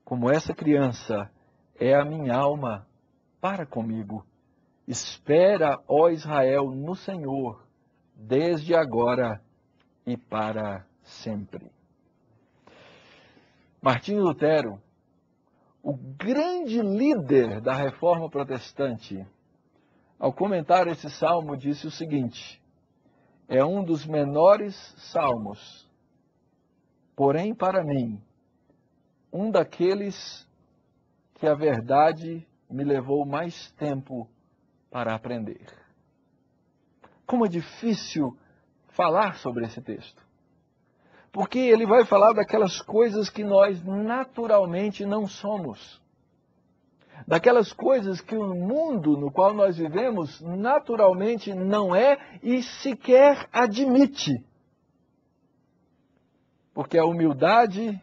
como essa criança é a minha alma para comigo. Espera, ó Israel, no Senhor, desde agora e para sempre. Martinho Lutero, o grande líder da Reforma Protestante, ao comentar esse salmo, disse o seguinte: é um dos menores salmos, porém, para mim, um daqueles que a verdade me levou mais tempo para aprender. Como é difícil falar sobre esse texto. Porque ele vai falar daquelas coisas que nós naturalmente não somos. Daquelas coisas que o mundo no qual nós vivemos naturalmente não é e sequer admite. Porque a humildade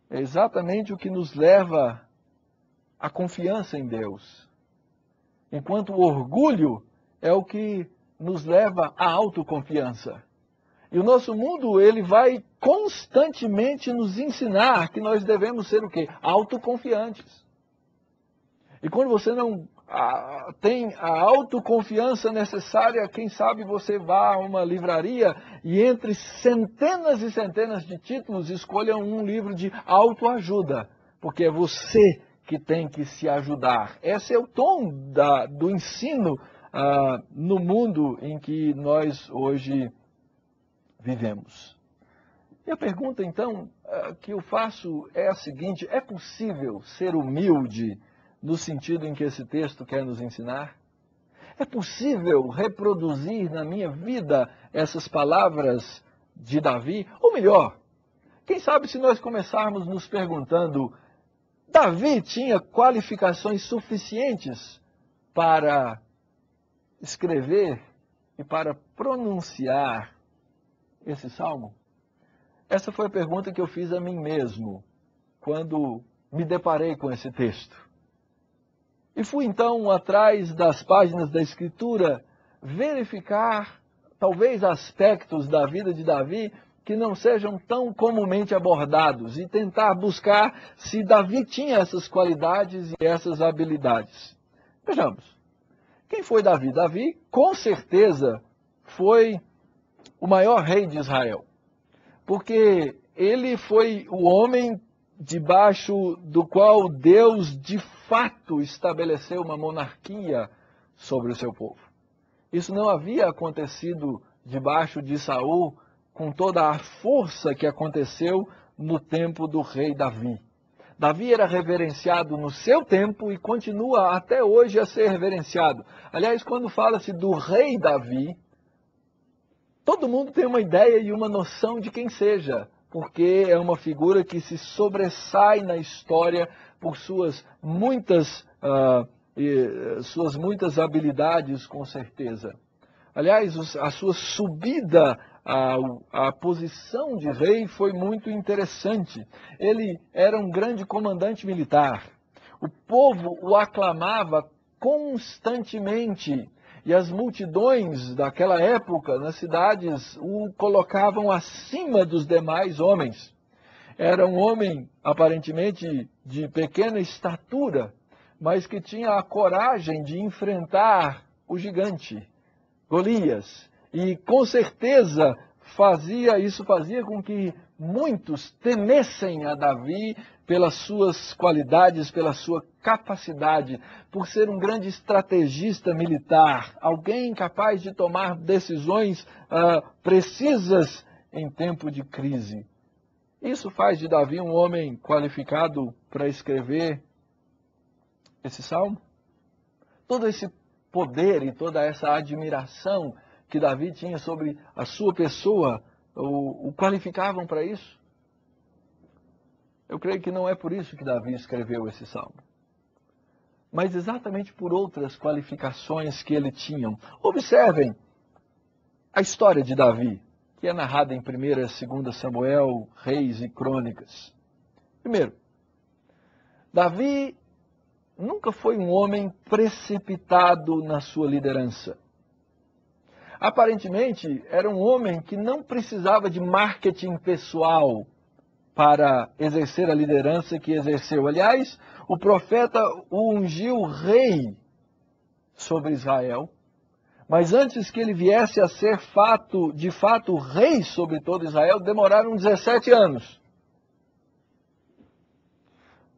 é exatamente o que nos leva à confiança em Deus. Enquanto o orgulho é o que nos leva à autoconfiança. E o nosso mundo, ele vai constantemente nos ensinar que nós devemos ser o quê? Autoconfiantes. E quando você não tem a autoconfiança necessária, quem sabe você vá a uma livraria e entre centenas e centenas de títulos escolha um livro de autoajuda, porque é você que tem que se ajudar. Esse é o tom do ensino no mundo em que nós hoje vivemos. E a pergunta, então, que eu faço é a seguinte: é possível ser humilde no sentido em que esse texto quer nos ensinar? É possível reproduzir na minha vida essas palavras de Davi? Ou melhor, quem sabe se nós começarmos nos perguntando: Davi tinha qualificações suficientes para escrever e para pronunciar esse salmo? Essa foi a pergunta que eu fiz a mim mesmo quando me deparei com esse texto. E fui então atrás das páginas da Escritura verificar talvez aspectos da vida de Davi que não sejam tão comumente abordados e tentar buscar se Davi tinha essas qualidades e essas habilidades. Vejamos, quem foi Davi? Davi, com certeza, foi o maior rei de Israel, porque ele foi o homem debaixo do qual Deus de fato estabeleceu uma monarquia sobre o seu povo. Isso não havia acontecido debaixo de Saul com toda a força que aconteceu no tempo do rei Davi. Davi era reverenciado no seu tempo e continua até hoje a ser reverenciado. Aliás, quando fala-se do rei Davi, todo mundo tem uma ideia e uma noção de quem seja, porque é uma figura que se sobressai na história por suas muitas habilidades, com certeza. Aliás, a sua subida à posição de rei foi muito interessante. Ele era um grande comandante militar. O povo o aclamava constantemente. E as multidões daquela época, nas cidades, o colocavam acima dos demais homens. Era um homem, aparentemente, de pequena estatura, mas que tinha a coragem de enfrentar o gigante, Golias. E, com certeza, isso fazia com que muitos temessem a Davi pelas suas qualidades, pela sua capacidade, por ser um grande estrategista militar, alguém capaz de tomar decisões precisas em tempo de crise. Isso faz de Davi um homem qualificado para escrever esse salmo. Todo esse poder e toda essa admiração que Davi tinha sobre a sua pessoa o qualificavam para isso? Eu creio que não é por isso que Davi escreveu esse salmo, mas exatamente por outras qualificações que ele tinha. Observem a história de Davi, que é narrada em 1ª e 2ª Samuel, Reis e Crônicas. Primeiro, Davi nunca foi um homem precipitado na sua liderança. Aparentemente, era um homem que não precisava de marketing pessoal para exercer a liderança que exerceu. Aliás, o profeta o ungiu rei sobre Israel, mas antes que ele viesse a ser de fato rei sobre todo Israel, demoraram 17 anos.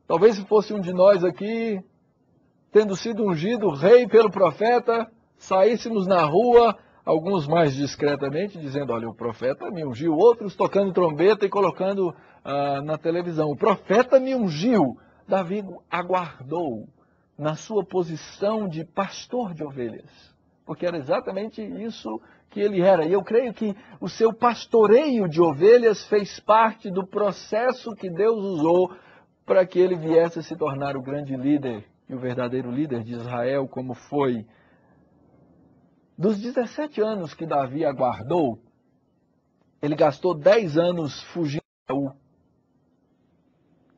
Talvez se fosse um de nós aqui, tendo sido ungido rei pelo profeta, saíssemos na rua, alguns mais discretamente, dizendo, olha, o profeta me ungiu, outros tocando trombeta e colocando na televisão. O profeta me ungiu. Davi aguardou na sua posição de pastor de ovelhas, porque era exatamente isso que ele era. E eu creio que o seu pastoreio de ovelhas fez parte do processo que Deus usou para que ele viesse a se tornar o grande líder e o verdadeiro líder de Israel, como foi. Dos 17 anos que Davi aguardou, ele gastou 10 anos fugindo de Saul,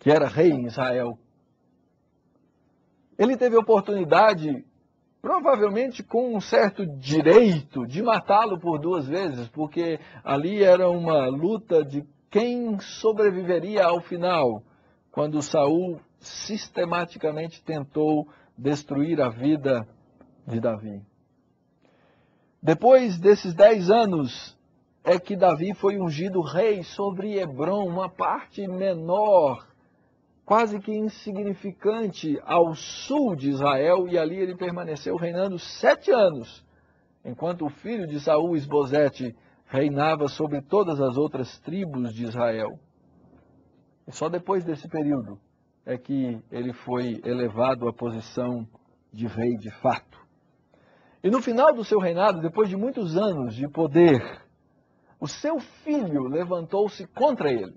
que era rei em Israel. Ele teve a oportunidade, provavelmente com um certo direito, de matá-lo por 2 vezes, porque ali era uma luta de quem sobreviveria ao final, quando Saul sistematicamente tentou destruir a vida de Davi. Depois desses 10 anos, é que Davi foi ungido rei sobre Hebrom, uma parte menor, quase que insignificante, ao sul de Israel, e ali ele permaneceu reinando 7 anos, enquanto o filho de Saul, Isbosete, reinava sobre todas as outras tribos de Israel. E só depois desse período é que ele foi elevado à posição de rei de fato. E no final do seu reinado, depois de muitos anos de poder, o seu filho levantou-se contra ele.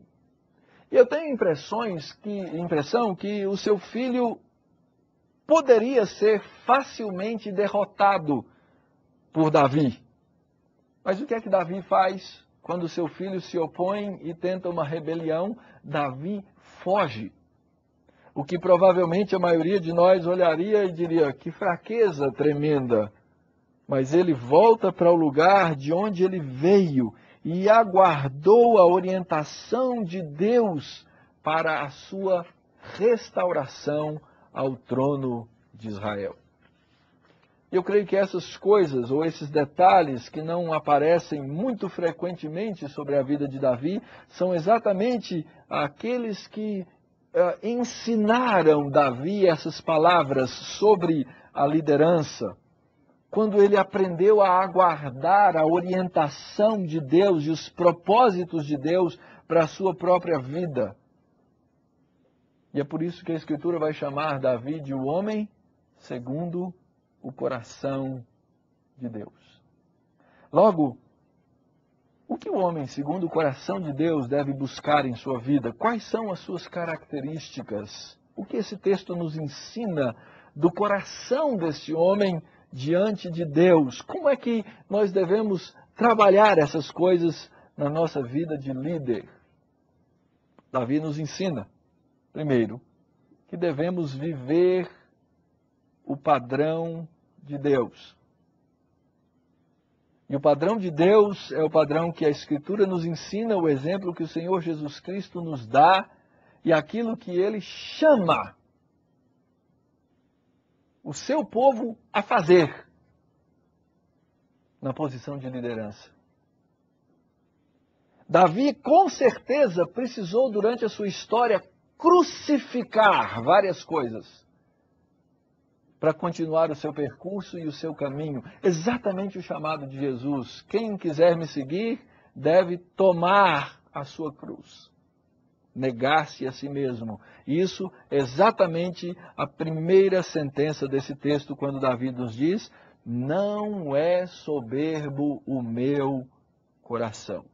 E eu tenho impressão que o seu filho poderia ser facilmente derrotado por Davi. Mas o que é que Davi faz quando seu filho se opõe e tenta uma rebelião? Davi foge. O que provavelmente a maioria de nós olharia e diria, que fraqueza tremenda. Mas ele volta para o lugar de onde ele veio e aguardou a orientação de Deus para a sua restauração ao trono de Israel. Eu creio que essas coisas, ou esses detalhes que não aparecem muito frequentemente sobre a vida de Davi, são exatamente aqueles que ensinaram Davi essas palavras sobre a liderança. Quando ele aprendeu a aguardar a orientação de Deus e os propósitos de Deus para a sua própria vida. E é por isso que a Escritura vai chamar Davi de o homem segundo o coração de Deus. Logo, o que o homem segundo o coração de Deus deve buscar em sua vida? Quais são as suas características? O que esse texto nos ensina do coração desse homem diante de Deus? Como é que nós devemos trabalhar essas coisas na nossa vida de líder? Davi nos ensina, primeiro, que devemos viver o padrão de Deus. E o padrão de Deus é o padrão que a Escritura nos ensina, o exemplo que o Senhor Jesus Cristo nos dá e aquilo que Ele chama o seu povo a fazer na posição de liderança. Davi, com certeza, precisou, durante a sua história, crucificar várias coisas para continuar o seu percurso e o seu caminho. Exatamente o chamado de Jesus. Quem quiser me seguir deve tomar a sua cruz. Negar-se a si mesmo. Isso é exatamente a primeira sentença desse texto, quando Davi nos diz, não é soberbo o meu coração.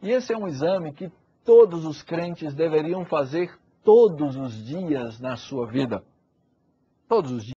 E esse é um exame que todos os crentes deveriam fazer todos os dias na sua vida. Todos os dias.